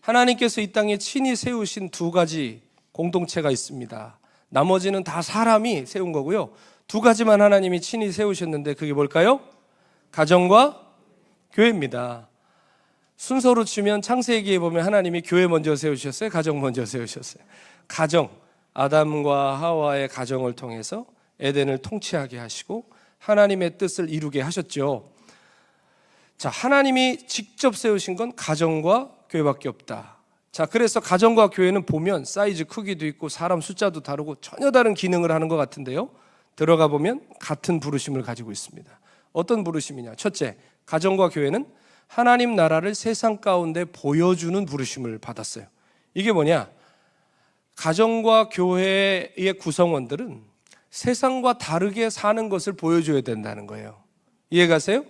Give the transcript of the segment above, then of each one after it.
하나님께서 이 땅에 친히 세우신 두 가지 공동체가 있습니다. 나머지는 다 사람이 세운 거고요. 두 가지만 하나님이 친히 세우셨는데 그게 뭘까요? 가정과 교회입니다. 순서로 치면 창세기에 보면 하나님이 교회 먼저 세우셨어요? 가정 먼저 세우셨어요? 가정, 아담과 하와의 가정을 통해서 에덴을 통치하게 하시고 하나님의 뜻을 이루게 하셨죠. 자, 하나님이 직접 세우신 건 가정과 교회밖에 없다. 자, 그래서 가정과 교회는 보면 사이즈 크기도 있고 사람 숫자도 다르고 전혀 다른 기능을 하는 것 같은데요, 들어가 보면 같은 부르심을 가지고 있습니다. 어떤 부르심이냐? 첫째, 가정과 교회는 하나님 나라를 세상 가운데 보여주는 부르심을 받았어요. 이게 뭐냐? 가정과 교회의 구성원들은 세상과 다르게 사는 것을 보여줘야 된다는 거예요. 이해가세요?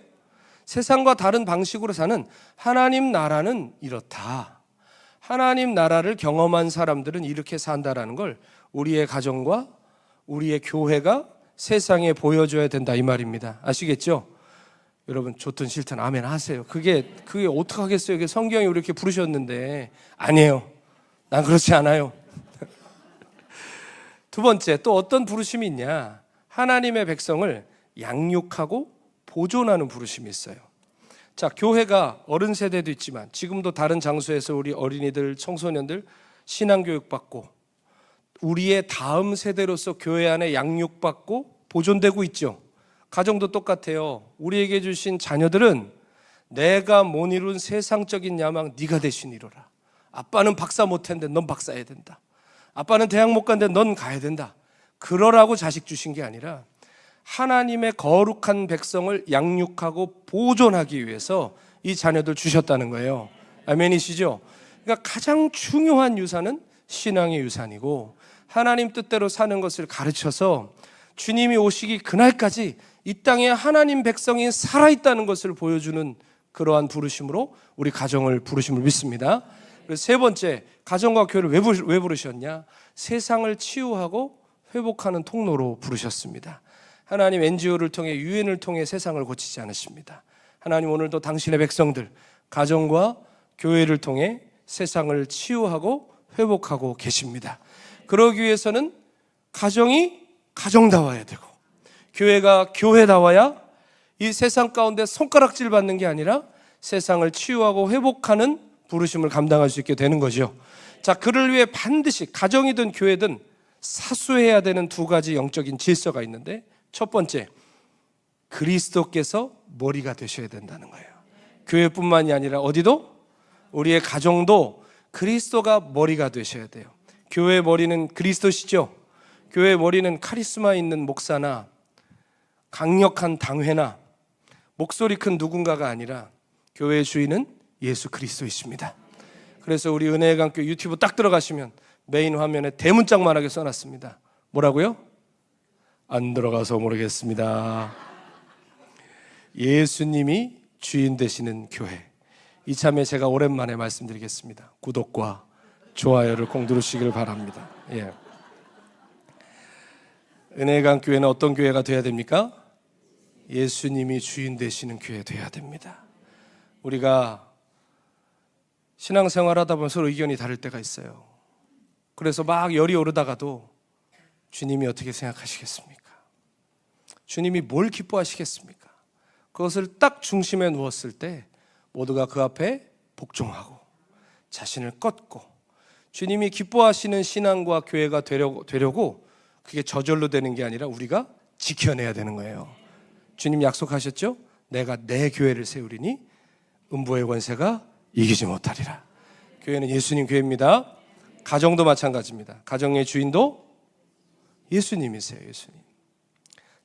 세상과 다른 방식으로 사는 하나님 나라는 이렇다. 하나님 나라를 경험한 사람들은 이렇게 산다라는 걸 우리의 가정과 우리의 교회가 세상에 보여줘야 된다, 이 말입니다. 아시겠죠? 여러분, 좋든 싫든 아멘 하세요. 그게 어떡하겠어요? 그게 성경이 이렇게 부르셨는데. 아니에요. 난 그렇지 않아요. 두 번째, 또 어떤 부르심이 있냐? 하나님의 백성을 양육하고 보존하는 부르심이 있어요. 자, 교회가 어른 세대도 있지만 지금도 다른 장소에서 우리 어린이들, 청소년들 신앙교육 받고 우리의 다음 세대로서 교회 안에 양육받고 보존되고 있죠. 가정도 똑같아요. 우리에게 주신 자녀들은 내가 못 이룬 세상적인 야망 네가 대신 이루라. 아빠는 박사 못했는데 넌 박사해야 된다. 아빠는 대학 못 갔는데 넌 가야 된다. 그러라고 자식 주신 게 아니라 하나님의 거룩한 백성을 양육하고 보존하기 위해서 이 자녀들 주셨다는 거예요. 아멘이시죠? 그러니까 가장 중요한 유산은 신앙의 유산이고 하나님 뜻대로 사는 것을 가르쳐서 주님이 오시기 그날까지 이 땅에 하나님 백성이 살아있다는 것을 보여주는 그러한 부르심으로 우리 가정을 부르심을 믿습니다. 그래서 세 번째, 가정과 교회를 왜 부르셨냐? 세상을 치유하고 회복하는 통로로 부르셨습니다. 하나님 NGO를 통해 유엔을 통해 세상을 고치지 않으십니다. 하나님 오늘도 당신의 백성들, 가정과 교회를 통해 세상을 치유하고 회복하고 계십니다. 그러기 위해서는 가정이 가정다워야 되고 교회가 교회다워야 이 세상 가운데 손가락질 받는 게 아니라 세상을 치유하고 회복하는 부르심을 감당할 수 있게 되는 거죠. 자, 그를 위해 반드시 가정이든 교회든 사수해야 되는 두 가지 영적인 질서가 있는데, 첫 번째, 그리스도께서 머리가 되셔야 된다는 거예요. 교회뿐만이 아니라 어디도, 우리의 가정도 그리스도가 머리가 되셔야 돼요. 교회의 머리는 그리스도시죠. 교회의 머리는 카리스마 있는 목사나 강력한 당회나 목소리 큰 누군가가 아니라 교회의 주인은 예수 그리스도이십니다. 그래서 우리 은혜의 강교 유튜브 딱 들어가시면 메인 화면에 대문짝만하게 써놨습니다. 뭐라고요? 안 들어가서 모르겠습니다. 예수님이 주인 되시는 교회. 이참에 제가 오랜만에 말씀드리겠습니다. 구독과 좋아요를 꼭 누르시길 바랍니다. 예. 은혜의 강교회는 어떤 교회가 돼야 됩니까? 예수님이 주인 되시는 교회 돼야 됩니다. 우리가 신앙생활 하다 보면 서로 의견이 다를 때가 있어요. 그래서 막 열이 오르다가도 주님이 어떻게 생각하시겠습니까? 주님이 뭘 기뻐하시겠습니까? 그것을 딱 중심에 누웠을 때 모두가 그 앞에 복종하고 자신을 꺾고 주님이 기뻐하시는 신앙과 교회가 되려고 그게 저절로 되는 게 아니라 우리가 지켜내야 되는 거예요. 주님 약속하셨죠? 내가 내 교회를 세우리니 음부의 권세가 이기지 못하리라. 교회는 예수님 교회입니다. 가정도 마찬가지입니다. 가정의 주인도 예수님이세요. 예수님.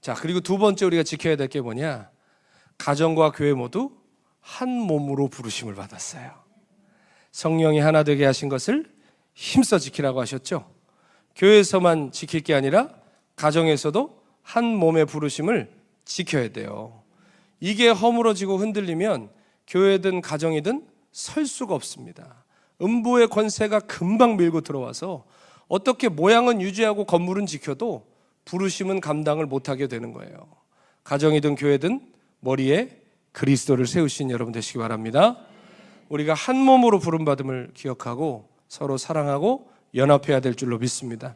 자, 그리고 두 번째 우리가 지켜야 될 게 뭐냐? 가정과 교회 모두 한 몸으로 부르심을 받았어요. 성령이 하나 되게 하신 것을 힘써 지키라고 하셨죠. 교회에서만 지킬 게 아니라 가정에서도 한 몸의 부르심을 지켜야 돼요. 이게 허물어지고 흔들리면 교회든 가정이든 설 수가 없습니다. 음부의 권세가 금방 밀고 들어와서 어떻게 모양은 유지하고 건물은 지켜도 부르심은 감당을 못하게 되는 거예요. 가정이든 교회든 머리에 그리스도를 세우신 여러분 되시기 바랍니다. 우리가 한 몸으로 부름받음을 기억하고 서로 사랑하고 연합해야 될 줄로 믿습니다.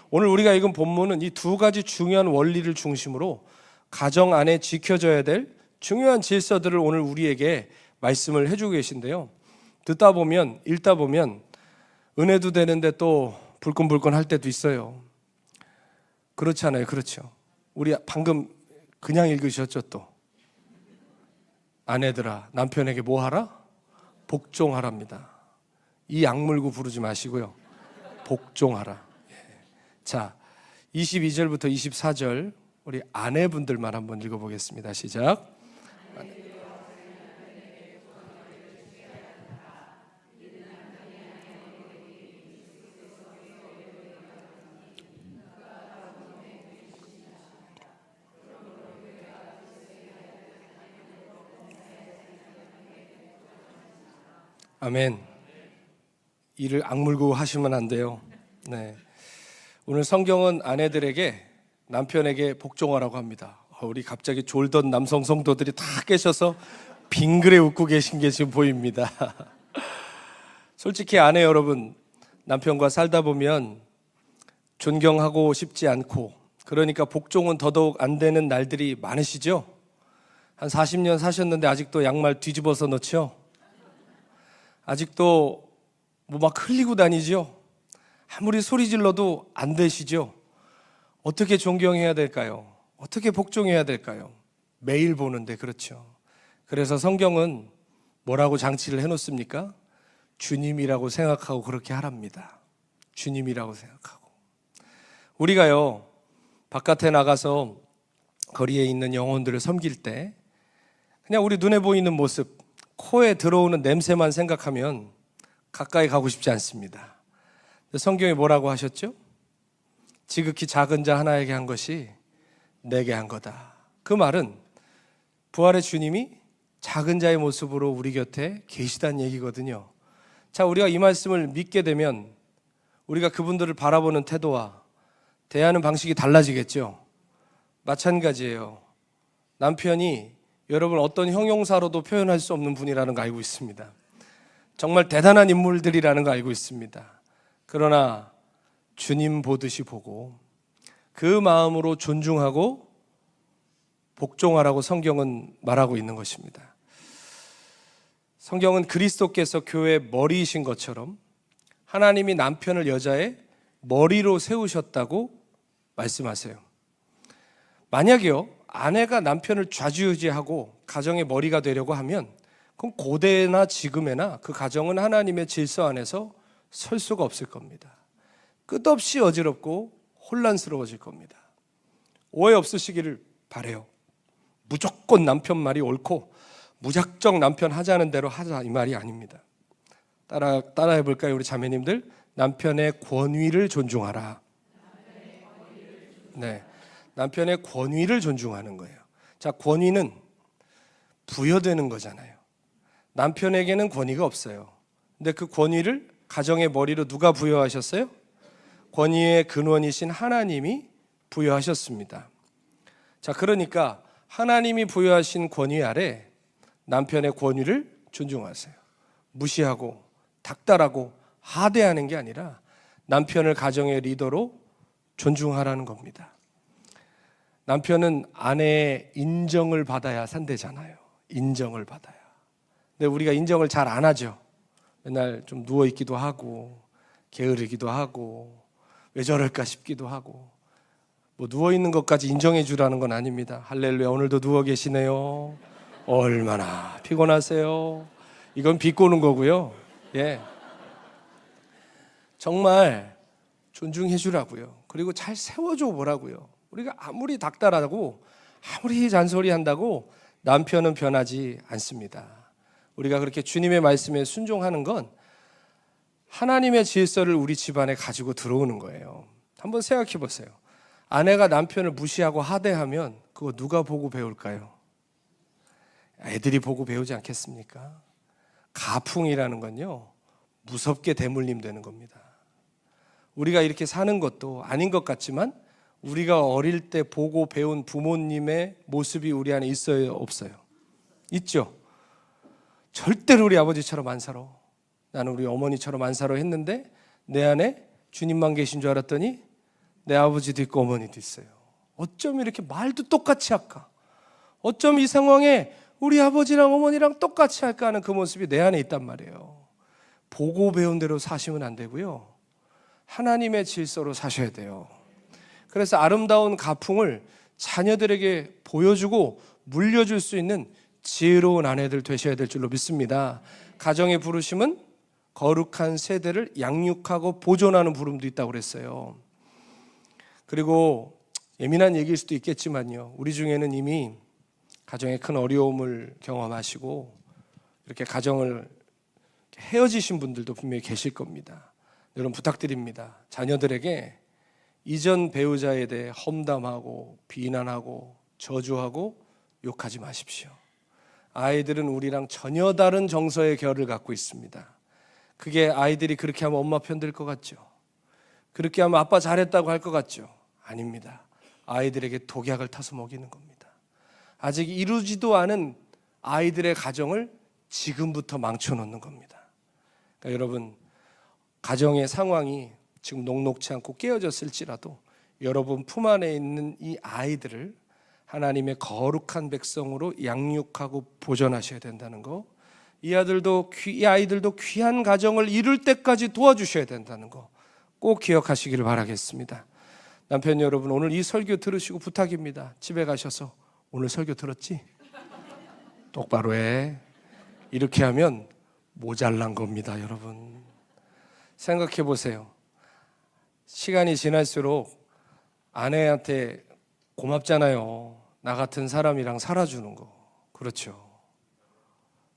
오늘 우리가 읽은 본문은 이 두 가지 중요한 원리를 중심으로 가정 안에 지켜져야 될 중요한 질서들을 오늘 우리에게 말씀을 해주고 계신데요. 듣다 보면 읽다 보면 은혜도 되는데 또 불끈불끈 할 때도 있어요. 그렇지 않아요? 그렇죠. 우리 방금 그냥 읽으셨죠? 또 아내들아 남편에게 뭐 하라? 복종하랍니다. 이 악물고 부르지 마시고요. 복종하라. 자, 22절부터 24절 우리 아내분들만 한번 읽어보겠습니다. 시작. 아멘. 이를 악물고 하시면 안 돼요. 네. 오늘 성경은 아내들에게 남편에게 복종하라고 합니다. 우리 갑자기 졸던 남성 성도들이 다 깨셔서 빙그레 웃고 계신 게 지금 보입니다. 솔직히 아내 여러분, 남편과 살다 보면 존경하고 싶지 않고 그러니까 복종은 더더욱 안 되는 날들이 많으시죠? 한 40년 사셨는데 아직도 양말 뒤집어서 넣죠? 아직도 뭐 막 흘리고 다니죠? 아무리 소리 질러도 안 되시죠? 어떻게 존경해야 될까요? 어떻게 복종해야 될까요? 매일 보는데 그렇죠. 그래서 성경은 뭐라고 장치를 해놓습니까? 주님이라고 생각하고 그렇게 하랍니다. 주님이라고 생각하고. 우리가요 바깥에 나가서 거리에 있는 영혼들을 섬길 때 그냥 우리 눈에 보이는 모습, 코에 들어오는 냄새만 생각하면 가까이 가고 싶지 않습니다. 성경이 뭐라고 하셨죠? 지극히 작은 자 하나에게 한 것이 내게 한 거다. 그 말은 부활의 주님이 작은 자의 모습으로 우리 곁에 계시다는 얘기거든요. 자, 우리가 이 말씀을 믿게 되면 우리가 그분들을 바라보는 태도와 대하는 방식이 달라지겠죠. 마찬가지예요. 남편이 여러분 어떤 형용사로도 표현할 수 없는 분이라는 거 알고 있습니다. 정말 대단한 인물들이라는 거 알고 있습니다. 그러나 주님 보듯이 보고 그 마음으로 존중하고 복종하라고 성경은 말하고 있는 것입니다. 성경은 그리스도께서 교회의 머리이신 것처럼 하나님이 남편을 여자의 머리로 세우셨다고 말씀하세요. 만약에요 아내가 남편을 좌지우지하고 가정의 머리가 되려고 하면 그럼 고대나 지금에나 그 가정은 하나님의 질서 안에서 설 수가 없을 겁니다. 끝없이 어지럽고 혼란스러워질 겁니다. 오해 없으시기를 바라요. 무조건 남편 말이 옳고 무작정 남편 하자는 대로 하자 이 말이 아닙니다. 따라해 볼까요 우리 자매님들? 남편의 권위를 존중하라. 네, 남편의 권위를 존중하는 거예요. 자, 권위는 부여되는 거잖아요. 남편에게는 권위가 없어요. 근데 그 권위를 가정의 머리로 누가 부여하셨어요? 권위의 근원이신 하나님이 부여하셨습니다. 자, 그러니까 하나님이 부여하신 권위 아래 남편의 권위를 존중하세요. 무시하고 닥달하고 하대하는 게 아니라 남편을 가정의 리더로 존중하라는 겁니다. 남편은 아내의 인정을 받아야 산대잖아요. 인정을 받아야. 근데 우리가 인정을 잘 안 하죠. 맨날 좀 누워있기도 하고 게으르기도 하고 왜 저럴까 싶기도 하고 뭐 누워있는 것까지 인정해 주라는 건 아닙니다. 할렐루야, 오늘도 누워 계시네요. 얼마나 피곤하세요. 이건 비꼬는 거고요. 예, 정말 존중해 주라고요. 그리고 잘 세워줘 보라고요. 우리가 아무리 닥달하고 아무리 잔소리한다고 남편은 변하지 않습니다. 우리가 그렇게 주님의 말씀에 순종하는 건 하나님의 질서를 우리 집안에 가지고 들어오는 거예요. 한번 생각해 보세요. 아내가 남편을 무시하고 하대하면 그거 누가 보고 배울까요? 애들이 보고 배우지 않겠습니까? 가풍이라는 건요 무섭게 대물림 되는 겁니다. 우리가 이렇게 사는 것도 아닌 것 같지만 우리가 어릴 때 보고 배운 부모님의 모습이 우리 안에 있어요, 없어요? 있죠. 절대로 우리 아버지처럼 안 살아. 나는 우리 어머니처럼 안 살아 했는데 내 안에 주님만 계신 줄 알았더니 내 아버지도 있고 어머니도 있어요. 어쩜 이렇게 말도 똑같이 할까? 어쩜 이 상황에 우리 아버지랑 어머니랑 똑같이 할까 하는 그 모습이 내 안에 있단 말이에요. 보고 배운 대로 사시면 안 되고요. 하나님의 질서로 사셔야 돼요. 그래서 아름다운 가풍을 자녀들에게 보여주고 물려줄 수 있는 지혜로운 아내들 되셔야 될 줄로 믿습니다. 가정의 부르심은 거룩한 세대를 양육하고 보존하는 부름도 있다고 그랬어요. 그리고 예민한 얘기일 수도 있겠지만요, 우리 중에는 이미 가정에 큰 어려움을 경험하시고 이렇게 가정을 헤어지신 분들도 분명히 계실 겁니다. 여러분 부탁드립니다. 자녀들에게 이전 배우자에 대해 험담하고 비난하고 저주하고 욕하지 마십시오. 아이들은 우리랑 전혀 다른 정서의 결을 갖고 있습니다. 그게 아이들이 그렇게 하면 엄마 편 들 것 같죠? 그렇게 하면 아빠 잘했다고 할 것 같죠? 아닙니다. 아이들에게 독약을 타서 먹이는 겁니다. 아직 이루지도 않은 아이들의 가정을 지금부터 망쳐놓는 겁니다. 그러니까 여러분, 가정의 상황이 지금 녹록치 않고 깨어졌을지라도 여러분 품 안에 있는 이 아이들을 하나님의 거룩한 백성으로 양육하고 보존하셔야 된다는 거, 이 아이들도 귀한 가정을 이룰 때까지 도와주셔야 된다는 거 꼭 기억하시기를 바라겠습니다. 남편 여러분, 오늘 이 설교 들으시고 부탁입니다. 집에 가셔서 오늘 설교 들었지? 똑바로 해. 이렇게 하면 모자란 겁니다. 여러분 생각해 보세요. 시간이 지날수록 아내한테 고맙잖아요. 나 같은 사람이랑 살아주는 거. 그렇죠.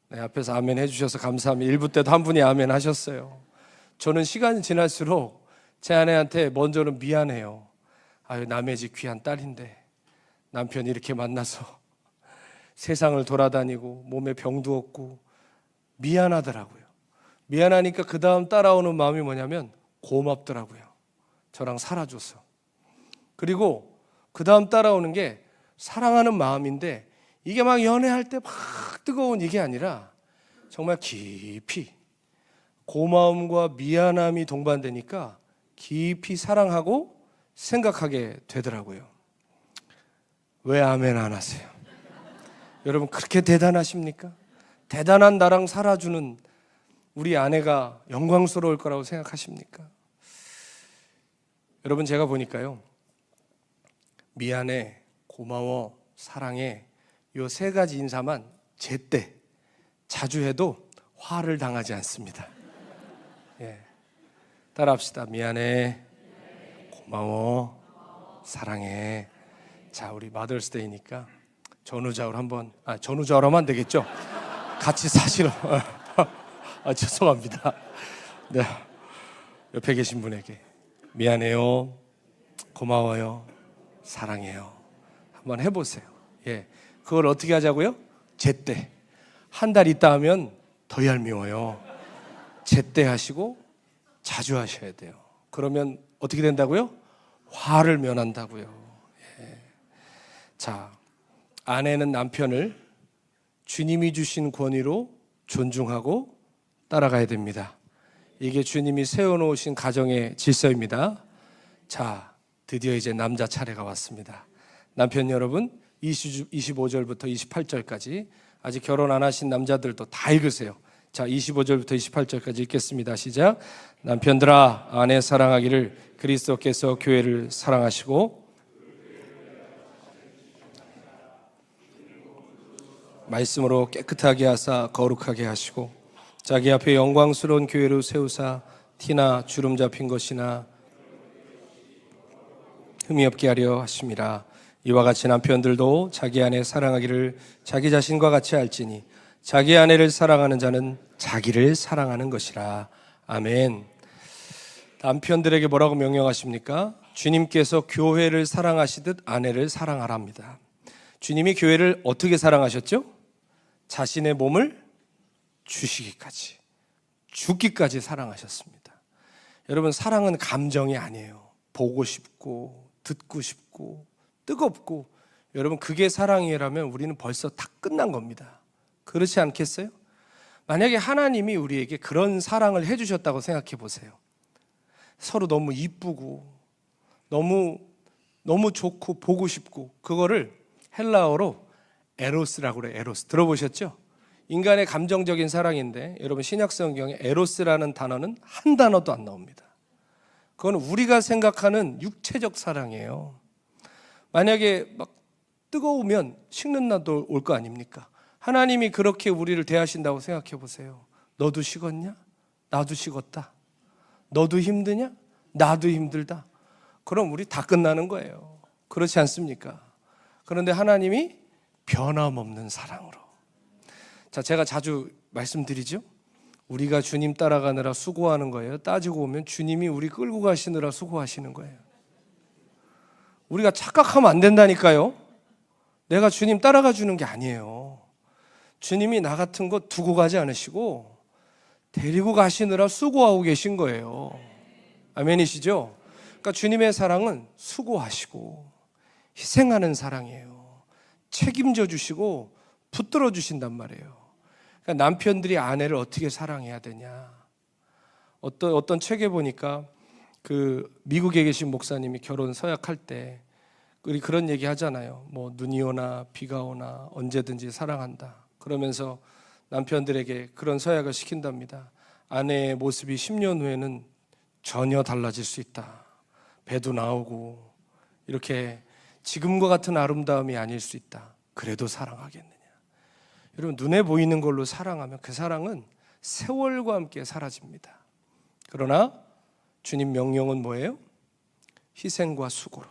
네, 앞에서 아멘 해주셔서 감사합니다. 1부 때도 한 분이 아멘 하셨어요. 저는 시간이 지날수록 제 아내한테 먼저는 미안해요. 아유, 남의 집 귀한 딸인데 남편이 이렇게 만나서 세상을 돌아다니고 몸에 병도 없고 미안하더라고요. 미안하니까 그 다음 따라오는 마음이 뭐냐면 고맙더라고요. 저랑 살아줘서. 그리고 그 다음 따라오는 게 사랑하는 마음인데, 이게 막 연애할 때 막 뜨거운 이게 아니라 정말 깊이 고마움과 미안함이 동반되니까 깊이 사랑하고 생각하게 되더라고요. 왜 아멘 안 하세요? 여러분 그렇게 대단하십니까? 대단한 나랑 살아주는 우리 아내가 영광스러울 거라고 생각하십니까? 여러분 제가 보니까요, 미안해, 고마워, 사랑해, 요 세 가지 인사만 제때 자주 해도 화를 당하지 않습니다. 예. 따라합시다. 미안해, 고마워, 사랑해. 자, 우리 마더스데이니까 전우자울 한번, 전우자울 하면 안 되겠죠? 같이 사시러. 죄송합니다. 네. 옆에 계신 분에게 미안해요, 고마워요, 사랑해요. 한번 해보세요. 예. 그걸 어떻게 하자고요? 제때. 한 달 있다 하면 더 얄미워요. 제때 하시고 자주 하셔야 돼요. 그러면 어떻게 된다고요? 화를 면한다고요. 예. 자, 아내는 남편을 주님이 주신 권위로 존중하고 따라가야 됩니다. 이게 주님이 세워놓으신 가정의 질서입니다. 자, 드디어 이제 남자 차례가 왔습니다. 남편 여러분, 25절부터 28절까지 아직 결혼 안 하신 남자들도 다 읽으세요. 자, 25절부터 28절까지 읽겠습니다. 시작. 남편들아, 아내 사랑하기를 그리스도께서 교회를 사랑하시고 말씀으로 깨끗하게 하사 거룩하게 하시고 자기 앞에 영광스러운 교회로 세우사 티나 주름 잡힌 것이나 흠이 없게 하려 하심이라. 이와 같이 남편들도 자기 아내 사랑하기를 자기 자신과 같이 알지니 자기 아내를 사랑하는 자는 자기를 사랑하는 것이라. 아멘. 남편들에게 뭐라고 명령하십니까? 주님께서 교회를 사랑하시듯 아내를 사랑하랍니다. 주님이 교회를 어떻게 사랑하셨죠? 자신의 몸을 주시기까지, 죽기까지 사랑하셨습니다. 여러분, 사랑은 감정이 아니에요. 보고 싶고 듣고 싶고 뜨겁고, 여러분 그게 사랑이라면 우리는 벌써 다 끝난 겁니다. 그렇지 않겠어요? 만약에 하나님이 우리에게 그런 사랑을 해주셨다고 생각해 보세요. 서로 너무 이쁘고 너무 좋고 보고 싶고, 그거를 헬라어로 에로스라고 그래요. 에로스. 들어보셨죠? 인간의 감정적인 사랑인데, 여러분 신약 성경에 에로스라는 단어는 한 단어도 안 나옵니다. 그건 우리가 생각하는 육체적 사랑이에요. 만약에 막 뜨거우면 식는 날도 올 거 아닙니까? 하나님이 그렇게 우리를 대하신다고 생각해 보세요. 너도 식었냐? 나도 식었다. 너도 힘드냐? 나도 힘들다. 그럼 우리 다 끝나는 거예요. 그렇지 않습니까? 그런데 하나님이 변함없는 사랑으로. 자, 제가 자주 말씀드리죠. 우리가 주님 따라가느라 수고하는 거예요. 따지고 보면 주님이 우리 끌고 가시느라 수고하시는 거예요. 우리가 착각하면 안 된다니까요. 내가 주님 따라가 주는 게 아니에요. 주님이 나 같은 거 두고 가지 않으시고 데리고 가시느라 수고하고 계신 거예요. 아멘이시죠? 그러니까 주님의 사랑은 수고하시고 희생하는 사랑이에요. 책임져 주시고 붙들어 주신단 말이에요. 그러니까 남편들이 아내를 어떻게 사랑해야 되냐. 어떤 책에 보니까 그 미국에 계신 목사님이 결혼 서약할 때 우리 그런 얘기 하잖아요. 뭐 눈이 오나 비가 오나 언제든지 사랑한다. 그러면서 남편들에게 그런 서약을 시킨답니다. 아내의 모습이 10년 후에는 전혀 달라질 수 있다. 배도 나오고 이렇게 지금과 같은 아름다움이 아닐 수 있다. 그래도 사랑하겠느냐. 여러분, 눈에 보이는 걸로 사랑하면 그 사랑은 세월과 함께 사라집니다. 그러나 주님 명령은 뭐예요? 희생과 수고로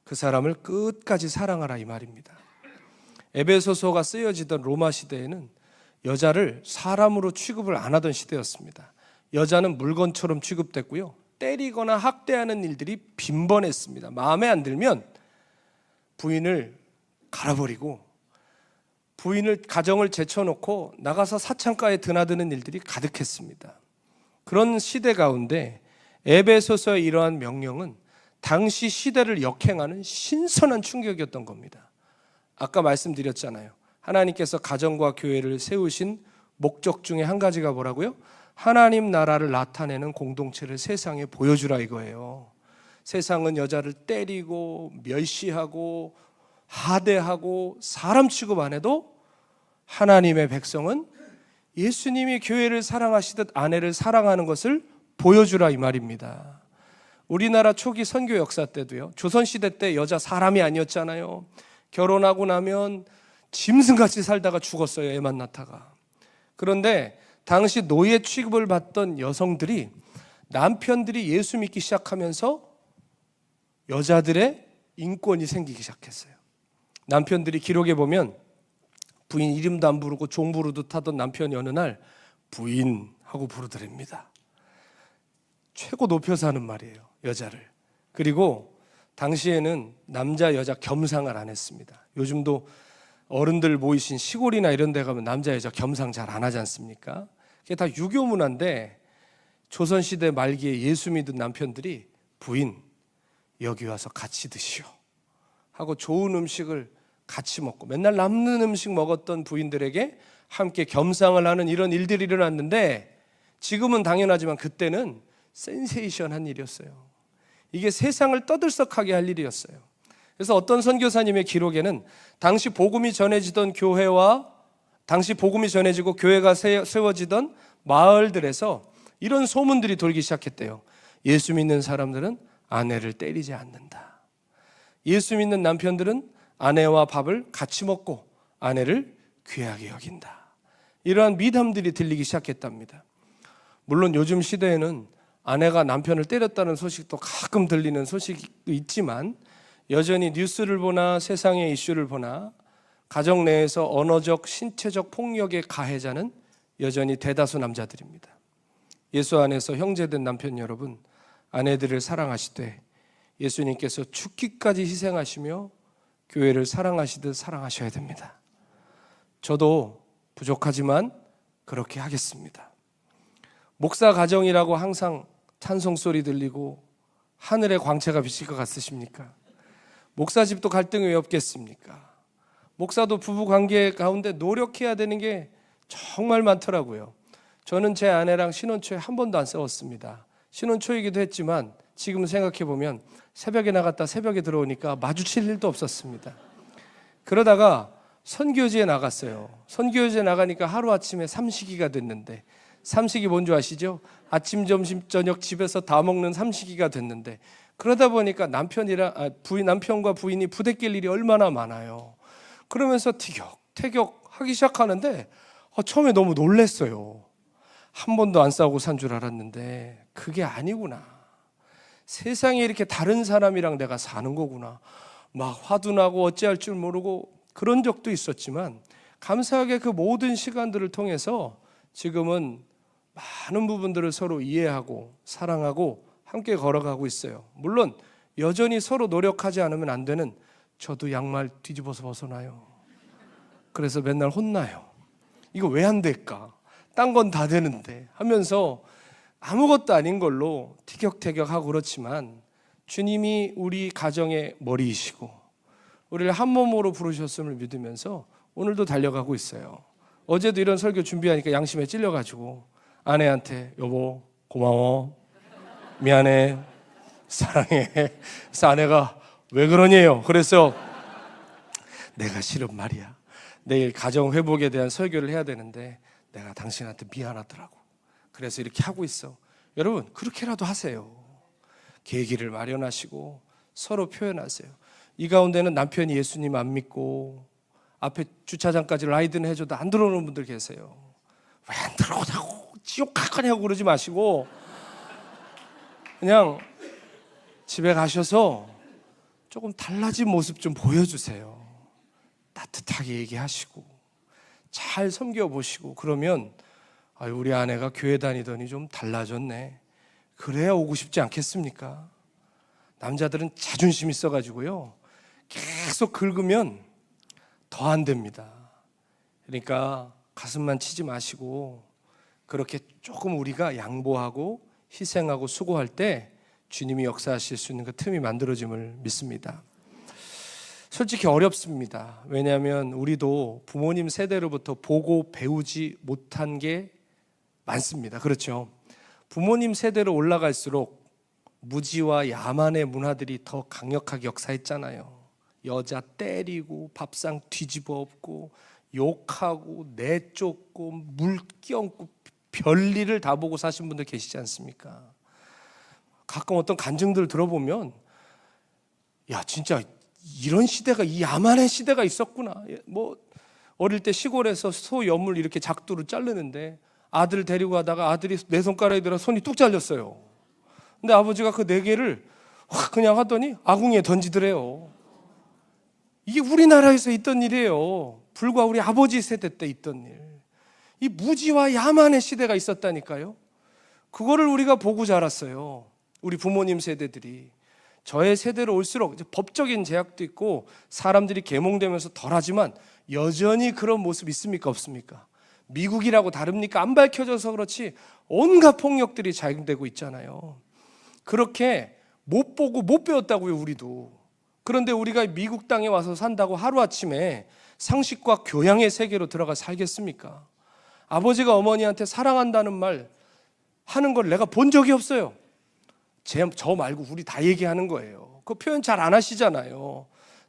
그 사람을 끝까지 사랑하라, 이 말입니다. 에베소서가 쓰여지던 로마 시대에는 여자를 사람으로 취급을 안 하던 시대였습니다. 여자는 물건처럼 취급됐고요, 때리거나 학대하는 일들이 빈번했습니다. 마음에 안 들면 부인을 갈아버리고 부인을, 가정을 제쳐놓고 나가서 사창가에 드나드는 일들이 가득했습니다. 그런 시대 가운데 에베소서의 이러한 명령은 당시 시대를 역행하는 신선한 충격이었던 겁니다. 아까 말씀드렸잖아요. 하나님께서 가정과 교회를 세우신 목적 중에 한 가지가 뭐라고요? 하나님 나라를 나타내는 공동체를 세상에 보여주라, 이거예요. 세상은 여자를 때리고 멸시하고 하대하고 사람 취급 안 해도 하나님의 백성은 예수님이 교회를 사랑하시듯 아내를 사랑하는 것을 보여주라, 이 말입니다. 우리나라 초기 선교 역사 때도요, 조선시대 때 여자 사람이 아니었잖아요. 결혼하고 나면 짐승같이 살다가 죽었어요, 애만 낳다가. 그런데 당시 노예 취급을 받던 여성들이, 남편들이 예수 믿기 시작하면서 여자들의 인권이 생기기 시작했어요. 남편들이 기록에 보면 부인 이름도 안 부르고 종 부르듯 하던 남편이 어느 날 부인 하고 부르더랍니다. 최고 높여서 하는 말이에요, 여자를. 그리고 당시에는 남자 여자 겸상을 안 했습니다. 요즘도 어른들 모이신 시골이나 이런 데 가면 남자 여자 겸상 잘 안 하지 않습니까? 그게 다 유교 문화인데, 조선시대 말기에 예수 믿은 남편들이 부인 여기 와서 같이 드시오 하고 좋은 음식을 같이 먹고, 맨날 남는 음식 먹었던 부인들에게 함께 겸상을 하는 이런 일들이 일어났는데, 지금은 당연하지만 그때는 센세이션한 일이었어요. 이게 세상을 떠들썩하게 할 일이었어요. 그래서 어떤 선교사님의 기록에는 당시 복음이 전해지던 교회와 당시 복음이 전해지고 교회가 세워지던 마을들에서 이런 소문들이 돌기 시작했대요. 예수 믿는 사람들은 아내를 때리지 않는다. 예수 믿는 남편들은 아내와 밥을 같이 먹고 아내를 귀하게 여긴다. 이러한 미담들이 들리기 시작했답니다. 물론 요즘 시대에는 아내가 남편을 때렸다는 소식도 가끔 들리는 소식도 있지만, 여전히 뉴스를 보나 세상의 이슈를 보나 가정 내에서 언어적, 신체적 폭력의 가해자는 여전히 대다수 남자들입니다. 예수 안에서 형제된 남편 여러분, 아내들을 사랑하시되 예수님께서 죽기까지 희생하시며 교회를 사랑하시듯 사랑하셔야 됩니다. 저도 부족하지만 그렇게 하겠습니다. 목사 가정이라고 항상 찬송소리 들리고 하늘의 광채가 비칠 것 같으십니까? 목사 집도 갈등이 왜 없겠습니까? 목사도 부부 관계 가운데 노력해야 되는 게 정말 많더라고요. 저는 제 아내랑 신혼 초에 한 번도 안 싸웠습니다. 신혼 초이기도 했지만 지금 생각해 보면 새벽에 나갔다 새벽에 들어오니까 마주칠 일도 없었습니다. 그러다가 선교지에 나갔어요. 선교지에 나가니까 하루아침에 삼식이가 됐는데, 삼식이 뭔지 아시죠? 아침, 점심, 저녁 집에서 다 먹는 삼식이가 됐는데, 그러다 보니까 남편과 부인이 부대낄 일이 얼마나 많아요. 그러면서 티격태격 하기 시작하는데 처음에 너무 놀랐어요. 한 번도 안 싸우고 산 줄 알았는데 그게 아니구나. 세상에 이렇게 다른 사람이랑 내가 사는 거구나. 막 화도 나고 어찌할 줄 모르고 그런 적도 있었지만, 감사하게 그 모든 시간들을 통해서 지금은 많은 부분들을 서로 이해하고 사랑하고 함께 걸어가고 있어요. 물론 여전히 서로 노력하지 않으면 안 되는, 저도 양말 뒤집어서 벗어나요. 그래서 맨날 혼나요. 이거 왜 안 될까? 딴 건 다 되는데 하면서 아무것도 아닌 걸로 티격태격하고 그렇지만, 주님이 우리 가정의 머리이시고 우리를 한 몸으로 부르셨음을 믿으면서 오늘도 달려가고 있어요. 어제도 이런 설교 준비하니까 양심에 찔려가지고 아내한테 여보 고마워, 미안해, 사랑해. 그래서 아내가 왜 그러냐요. 그래서 내가 실은 말이야, 내일 가정 회복에 대한 설교를 해야 되는데 내가 당신한테 미안하더라고. 그래서 이렇게 하고 있어. 여러분 그렇게라도 하세요. 계기를 마련하시고 서로 표현하세요. 이 가운데는 남편이 예수님 안 믿고 앞에 주차장까지 라이드는 해줘도 안 들어오는 분들 계세요. 왜 안 들어오냐고, 지옥 갈 거냐고 그러지 마시고 그냥 집에 가셔서 조금 달라진 모습 좀 보여주세요. 따뜻하게 얘기하시고 잘 섬겨보시고, 그러면 우리 아내가 교회 다니더니 좀 달라졌네, 그래야 오고 싶지 않겠습니까? 남자들은 자존심 있어가지고요, 계속 긁으면 더 안 됩니다. 그러니까 가슴만 치지 마시고 그렇게 조금 우리가 양보하고 희생하고 수고할 때 주님이 역사하실 수 있는 그 틈이 만들어짐을 믿습니다. 솔직히 어렵습니다. 왜냐하면 우리도 부모님 세대로부터 보고 배우지 못한 게 많습니다. 그렇죠? 부모님 세대로 올라갈수록 무지와 야만의 문화들이 더 강력하게 역사했잖아요. 여자 때리고 밥상 뒤집어 엎고 욕하고 내쫓고 물 끼얹고 별일을 다 보고 사신 분들 계시지 않습니까? 가끔 어떤 간증들 들어보면 야 진짜 이런 시대가, 이 야만의 시대가 있었구나. 뭐 어릴 때 시골에서 소 여물 이렇게 작두로 자르는데 아들 데리고 가다가 아들이 내 손가락에 들어 손이 뚝 잘렸어요. 근데 아버지가 그 네 개를 확 그냥 하더니 아궁이에 던지더래요. 이게 우리나라에서 있던 일이에요. 불과 우리 아버지 세대 때 있던 일. 이 무지와 야만의 시대가 있었다니까요. 그거를 우리가 보고 자랐어요. 우리 부모님 세대들이. 저의 세대로 올수록 이제 법적인 제약도 있고 사람들이 계몽되면서 덜하지만 여전히 그런 모습 있습니까 없습니까? 미국이라고 다릅니까? 안 밝혀져서 그렇지 온갖 폭력들이 자행되고 있잖아요. 그렇게 못 보고 못 배웠다고요, 우리도. 그런데 우리가 미국 땅에 와서 산다고 하루아침에 상식과 교양의 세계로 들어가 살겠습니까? 아버지가 어머니한테 사랑한다는 말 하는 걸 내가 본 적이 없어요. 저 말고 우리 다 얘기하는 거예요. 그 표현 잘 안 하시잖아요.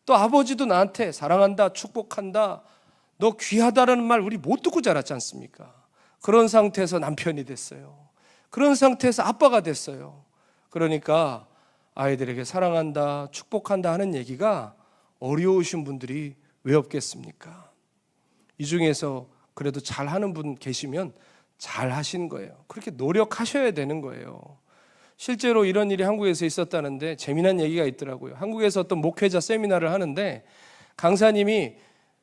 또 아버지도 나한테 사랑한다, 축복한다, 너 귀하다라는 말 우리 못 듣고 자랐지 않습니까? 그런 상태에서 남편이 됐어요. 그런 상태에서 아빠가 됐어요. 그러니까 아이들에게 사랑한다, 축복한다 하는 얘기가 어려우신 분들이 왜 없겠습니까? 이 중에서 그래도 잘하는 분 계시면 잘 하신 거예요. 그렇게 노력하셔야 되는 거예요. 실제로 이런 일이 한국에서 있었다는데 재미난 얘기가 있더라고요. 한국에서 어떤 목회자 세미나를 하는데 강사님이